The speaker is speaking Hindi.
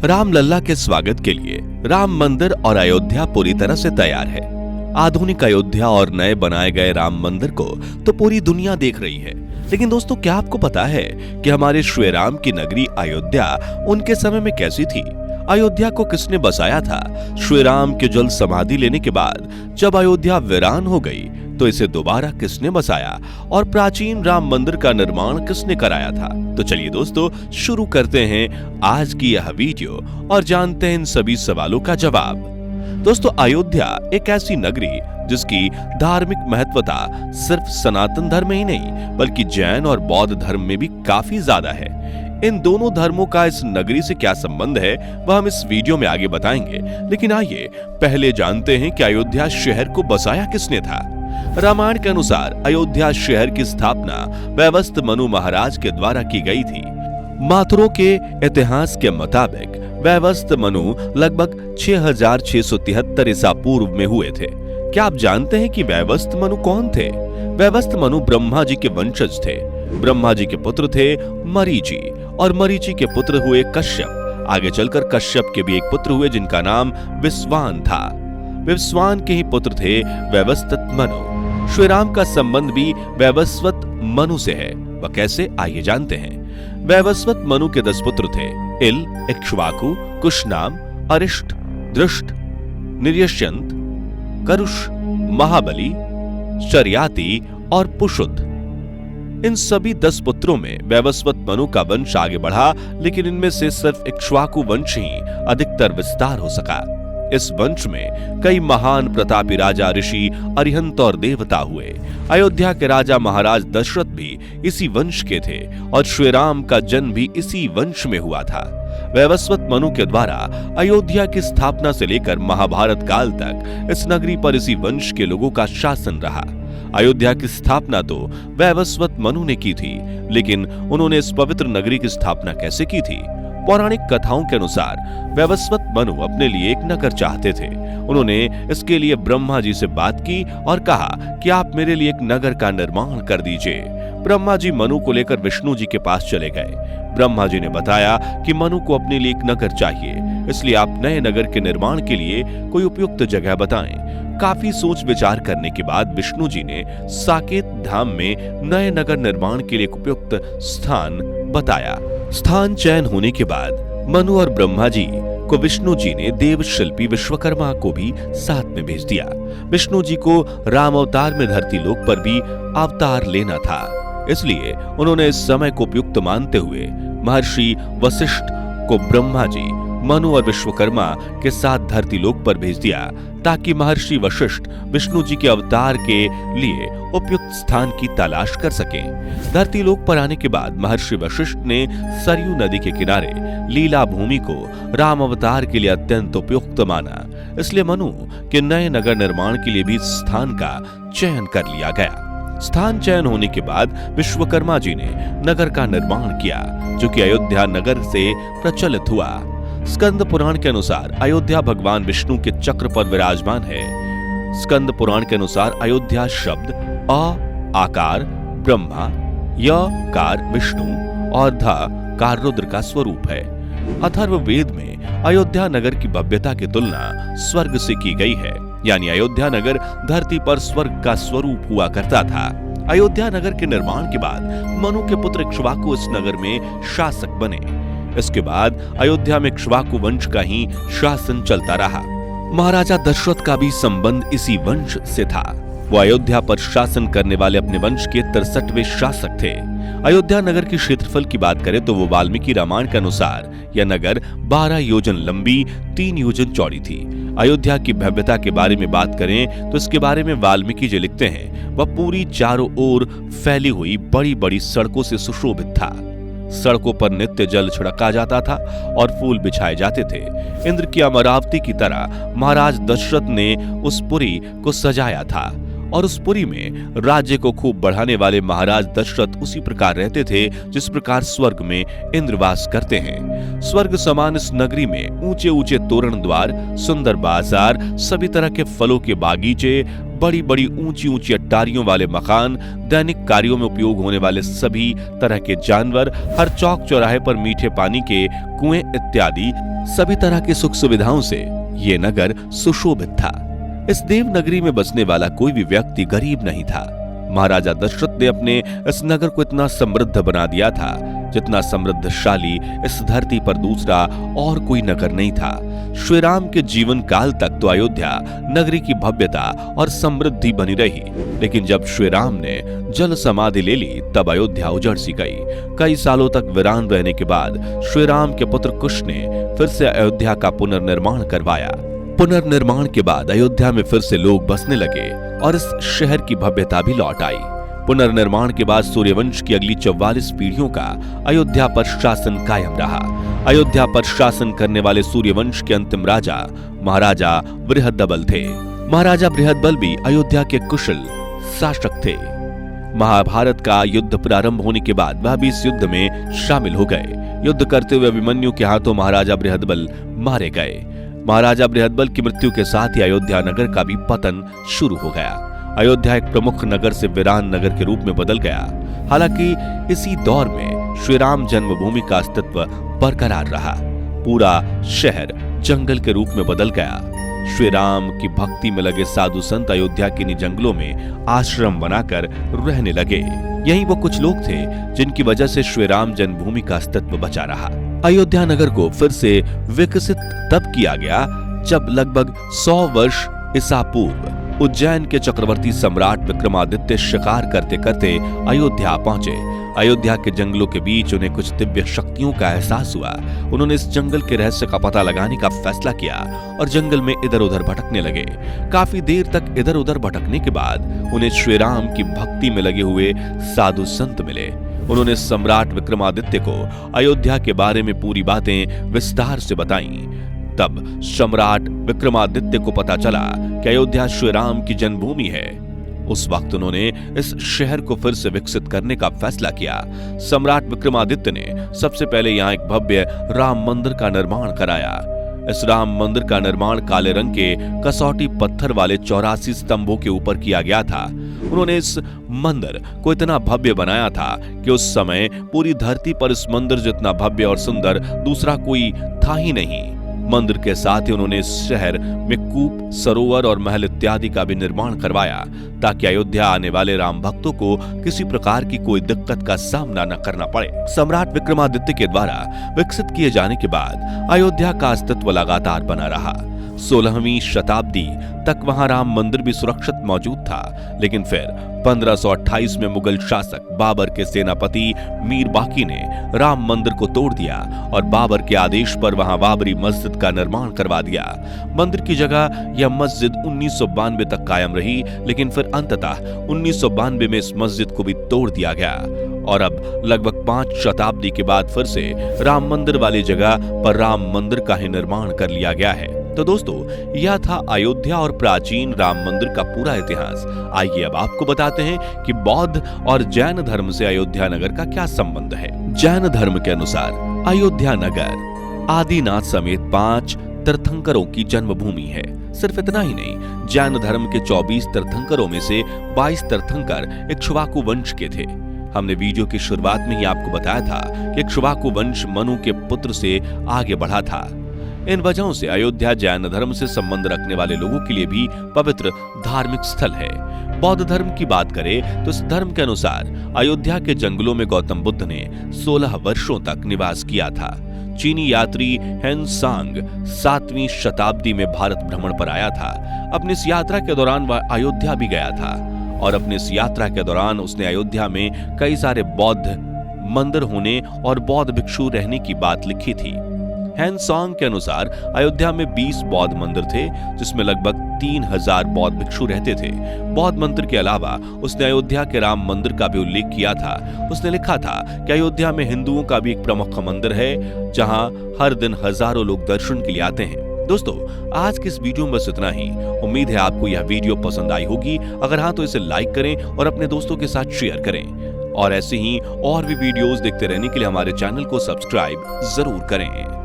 रामलल्ला के स्वागत के लिए राम मंदिर और अयोध्या पूरी तरह से तैयार है। आधुनिक अयोध्या और नए बनाए गए राम मंदिर को तो पूरी दुनिया देख रही है, लेकिन दोस्तों क्या आपको पता है कि हमारे श्री राम की नगरी अयोध्या उनके समय में कैसी थी? अयोध्या को किसने बसाया था? श्री राम के जल समाधि लेने के बाद जब अयोध्या वीरान हो गई तो इसे दोबारा किसने बसाया और प्राचीन राम मंदिर का निर्माण किसने कराया था? तो चलिए दोस्तों शुरू करते हैं आज की यह वीडियो और जानते हैं इन सभी सवालों का जवाब। दोस्तों अयोध्या एक ऐसी नगरी जिसकी धार्मिक महत्वता सिर्फ सनातन धर्म ही नहीं बल्कि जैन और बौद्ध धर्म में भी काफी ज्यादा है। इन दोनों धर्मों का इस नगरी से क्या संबंध है वह हम इस वीडियो में आगे बताएंगे, लेकिन आइए पहले जानते हैं कि अयोध्या शहर को बसाया किसने था। रामायण के अनुसार अयोध्या शहर की स्थापना वैवस्वत मनु महाराज के द्वारा की गई थी। माथुरों के इतिहास के मुताबिक वैवस्वत मनु लगभग 6673 ईसा पूर्व में हुए थे। क्या आप जानते हैं कि वैवस्वत मनु कौन थे? वैवस्वत मनु ब्रह्मा जी के वंशज थे। ब्रह्मा जी के पुत्र थे मरीचि और मरीचि के पुत्र हुए कश्यप। आगे चलकर कश्यप के भी एक पुत्र हुए जिनका नाम विश्वान था। विश्वान के ही पुत्र थे वैवस्वत मनु। श्री राम का संबंध भी वैवस्वत मनु से है। वह कैसे, आइए जानते हैं। वैवस्वत मनु के 10 पुत्र थे। इल, इक्ष्वाकु, कुशनाम, अरिष्ट, दृष्ट, निर्यश्यंत, करुष, महाबली, शर्याति और पुशुद। इन सभी 10 पुत्रों में वैवस्वत मनु का वंश आगे बढ़ा, लेकिन इनमें से सिर्फ इक्ष्वाकु वंश ही अधिकतर विस्तार हो सका। इस वंश में कई महान प्रतापी राजा, ऋषि, अरिहंत और देवता हुए। अयोध्या के राजा महाराज दशरथ भी इसी वंश के थे और श्री राम का जन्म भी इसी वंश में हुआ था। वैवस्वत मनु के द्वारा अयोध्या की स्थापना से लेकर महाभारत काल तक इस नगरी पर इसी वंश के लोगों का शासन रहा। अयोध्या की स्थापना तो वैवस्वत मनु ने की थी, लेकिन उन्होंने इस पवित्र नगरी की स्थापना कैसे की थी? पौराणिक कथाओं के अनुसार वैवस्वत मनु अपने लिए एक नगर चाहते थे। उन्होंने इसके लिए ब्रह्मा जी से बात की और कहा कि आप मेरे लिए एक नगर का निर्माण कर दीजिए। ब्रह्मा जी मनु को लेकर विष्णु जी के पास चले गए। ब्रह्मा जी ने बताया कि मनु को अपने लिए एक नगर चाहिए, इसलिए आप नए नगर के निर्माण के लिए कोई उपयुक्त जगह बताएं। काफी सोच विचार करने के बाद विष्णु जी ने साकेत धाम में नए नगर निर्माण के लिए उपयुक्त स्थान बताया। स्थान चयन होने के बाद मनु और ब्रह्मा जी को विष्णु जी ने देव शिल्पी विश्वकर्मा को भी साथ में भेज दिया। विष्णु जी को राम अवतार में धरती लोक पर भी अवतार लेना था, इसलिए उन्होंने इस समय को उपयुक्त मानते हुए महर्षि वशिष्ठ को ब्रह्मा जी, मनु और विश्वकर्मा के साथ धरती लोक पर भेज दिया ताकि महर्षि वशिष्ठ विष्णु जी के अवतार के लिए उपयुक्त स्थान की तलाश कर सकें। धरती लोक पर आने के बाद महर्षि वशिष्ठ ने सरयू नदी के किनारे लीला भूमि को राम अवतार के लिए अत्यंत उपयुक्त माना, इसलिए मनु के नए नगर निर्माण के लिए भी स्थान का चयन कर लिया गया। स्थान चयन होने के बाद विश्वकर्मा जी ने नगर का निर्माण किया, जो कि अयोध्या नगर से प्रचलित हुआ। स्कंद पुराण के अनुसार अयोध्या भगवान विष्णु के चक्र पर विराजमान है। स्कंद पुराण के अनुसार अयोध्या शब्द अ आकार ब्रह्मा, य कार विष्णु और ध कार रुद्र का स्वरूप है। अथर्व वेद में अयोध्या नगर की भव्यता की तुलना स्वर्ग से की गई है, यानी अयोध्या नगर धरती पर स्वर्ग का स्वरूप हुआ करता था। अयोध्या नगर के निर्माण के बाद मनु के पुत्र इक्ष्वाकु इस नगर में शासक बने। इसके बाद अयोध्या में इक्ष्वाकु वंश का ही शासन चलता रहा। महाराजा दशरथ का भी संबंध इसी वंश से था। वो अयोध्या पर शासन करने वाले अपने वंश के 63वें शासक थे। अयोध्या नगर के क्षेत्रफल की बात करें तो वो वाल्मीकि रामायण के अनुसार यह नगर 12 योजन लंबी, 3 योजन चौड़ी थी। अयोध्या की भव्यता के बारे में बात करें तो इसके बारे में वाल्मीकि जी लिखते हैं, वह पूरी चारों ओर फैली हुई बड़ी बड़ी सड़कों से सुशोभित था। सड़कों पर नित्य जल छिड़का जाता था और फूल बिछाए जाते थे। इंद्र की अमरावती की तरह महाराज दशरथ ने उस पुरी को सजाया था और उस पुरी में राज्य को खूब बढ़ाने वाले महाराज दशरथ उसी प्रकार रहते थे जिस प्रकार स्वर्ग में इंद्र वास करते हैं। स्वर्ग समान इस नगरी में ऊंचे ऊंचे तोरण द्वार, सुंदर बाजार, सभी तरह के फलों के बागीचे, बड़ी बड़ी ऊंची ऊंची अट्टारियों वाले मकान, दैनिक कार्यों में उपयोग होने वाले सभी तरह के जानवर, हर चौक चौराहे पर मीठे पानी के कुएं इत्यादि सभी तरह की सुख सुविधाओं से ये नगर सुशोभित था। इस देव नगरी में बसने वाला कोई भी व्यक्ति गरीब नहीं था। महाराजा दशरथ ने अपने इस नगर को इतना समृद्ध बना दिया था जितना समृद्धशाली इस धरती पर दूसरा और कोई नगर नहीं था। श्री राम के जीवन काल तक तो अयोध्या नगरी की भव्यता और समृद्धि बनी रही, लेकिन जब श्री राम ने जल समाधि ले ली तब अयोध्या उजड़ सी गई। कई सालों तक वीरान रहने के बाद श्री राम के पुत्र कुश ने फिर से अयोध्या का पुनर्निर्माण करवाया। पुनर्निर्माण के बाद अयोध्या में फिर से लोग बसने लगे और इस शहर की भव्यता भी लौट आई। पुनर्निर्माण के बाद सूर्यवंश की अगली 44 पीढ़ियों का अयोध्या पर शासन कायम रहा। अयोध्या पर शासन करने वाले सूर्यवंश के अंतिम राजा महाराजा बृहद्बल थे। महाराजा बृहद्बल भी अयोध्या के कुशल शासक थे। महाभारत का युद्ध प्रारंभ होने के बाद वह भी इस युद्ध में शामिल हो गए। युद्ध करते हुए अभिमन्यु के हाथों महाराजा बृहद्बल मारे गए। महाराजा बृहद्बल की मृत्यु के साथ ही अयोध्या नगर का भी पतन शुरू हो गया। अयोध्या एक प्रमुख नगर से वीरान नगर के रूप में बदल गया। हालांकि इसी दौर में श्री राम जन्मभूमि का अस्तित्व बरकरार रहा। पूरा शहर जंगल के रूप में बदल गया। श्री राम की भक्ति में लगे साधु संत अयोध्या के जंगलों में आश्रम बनाकर रहने लगे। यही वो कुछ लोग थे जिनकी वजह से श्री राम जन्मभूमि का अस्तित्व बचा रहा। अयोध्या नगर को फिर से विकसित तब किया गया जब लगभग 100 वर्ष ईसा पूर्व उज्जैन के चक्रवर्ती सम्राट विक्रमादित्य शिकार करते करते अयोध्या पहुंचे। अयोध्या के जंगलों के बीच उन्हें कुछ दिव्य शक्तियों का एहसास हुआ। उन्होंने इस जंगल के रहस्य का पता लगाने का फैसला किया और जंगल में इधर उधर भटकने लगे। काफी देर तक इधर उधर भटकने के बाद उन्हें श्री राम की भक्ति में लगे हुए साधु संत मिले। उन्होंने सम्राट विक्रमादित्य को अयोध्या के बारे में पूरी बातें विस्तार से बताईं। तब सम्राट विक्रमादित्य को पता चला कि अयोध्या श्री राम की जन्मभूमि है। उस वक्त उन्होंने इस शहर को फिर से विकसित करने का फैसला किया। सम्राट विक्रमादित्य ने सबसे पहले यहाँ एक भव्य राम मंदिर का निर्माण कराया। इस राम मंदिर का निर्माण काले रंग के कसौटी पत्थर वाले 84 स्तंभों के ऊपर किया गया था। उन्होंने इस मंदिर को इतना भव्य बनाया था कि उस समय पूरी धरती पर इस मंदिर जितना भव्य और सुंदर दूसरा कोई था ही नहीं। मंदिर के साथ ही उन्होंने इस शहर में कूप, सरोवर और महल इत्यादि का भी निर्माण करवाया ताकि अयोध्या आने वाले राम भक्तों को किसी प्रकार की कोई दिक्कत का सामना न करना पड़े। सम्राट विक्रमादित्य के द्वारा विकसित किए जाने के बाद अयोध्या का अस्तित्व लगातार बना रहा। 16वीं शताब्दी तक वहां राम मंदिर भी सुरक्षित मौजूद था, लेकिन फिर 1528 में मुगल शासक बाबर के सेनापति मीर बाकी ने राम मंदिर को तोड़ दिया और बाबर के आदेश पर वहां बाबरी मस्जिद का निर्माण करवा दिया। मंदिर की जगह यह मस्जिद 1992 तक कायम रही, लेकिन फिर अंततः 1992 में इस मस्जिद को भी तोड़ दिया गया और अब लगभग 5 शताब्दी के बाद फिर से राम मंदिर वाली जगह पर राम मंदिर का ही निर्माण कर लिया गया है। तो दोस्तों, यह था अयोध्या और प्राचीन राम मंदिर का पूरा इतिहास। आइए अब आपको बताते हैं कि बौद्ध और जैन धर्म से अयोध्या नगर का क्या संबंध है। जैन धर्म के अनुसार अयोध्या नगर आदिनाथ समेत 5 तीर्थंकरों की जन्मभूमि है। सिर्फ इतना ही नहीं, जैन धर्म के 24 तीर्थंकरों में से 22 तीर्थंकर इक्ष्वाकु वंश के थे। हमने वीडियो की शुरुआत में ही आपको बताया था कि इक्ष्वाकु वंश मनु के पुत्र से आगे बढ़ा था। इन वजहों से अयोध्या जैन धर्म से संबंध रखने वाले लोगों के लिए भी पवित्र धार्मिक स्थल है। बौद्ध धर्म की बात करें तो इस धर्म के अनुसार अयोध्या के जंगलों में गौतम बुद्ध ने 16 वर्षों तक निवास किया था। चीनी यात्री हेनसांग 7वीं शताब्दी में भारत भ्रमण पर आया था। अपनी इस यात्रा के दौरान वह अयोध्या भी गया था और अपनी इस यात्रा के दौरान उसने अयोध्या में कई सारे बौद्ध मंदिर होने और बौद्ध भिक्षु रहने की बात लिखी थी। हेनसांग के अनुसार अयोध्या में 20 बौद्ध मंदिर थे, जिसमें लगभग 3000 बौद्ध भिक्षु रहते थे। बौद्ध मंदिर के अलावा उसने अयोध्या के राम मंदिर का भी उल्लेख किया था। उसने लिखा था कि अयोध्या में हिंदुओं का भी एक प्रमुख मंदिर है, जहां हर दिन हजारों लोग दर्शन के लिए आते हैं। दोस्तों, आज के इस वीडियो में बस इतना ही। उम्मीद है आपको यह वीडियो पसंद आई होगी। अगर हाँ तो इसे लाइक करें और अपने दोस्तों के साथ शेयर करें और ऐसे ही और भी वीडियोस देखते रहने के लिए हमारे चैनल को सब्सक्राइब जरूर करें।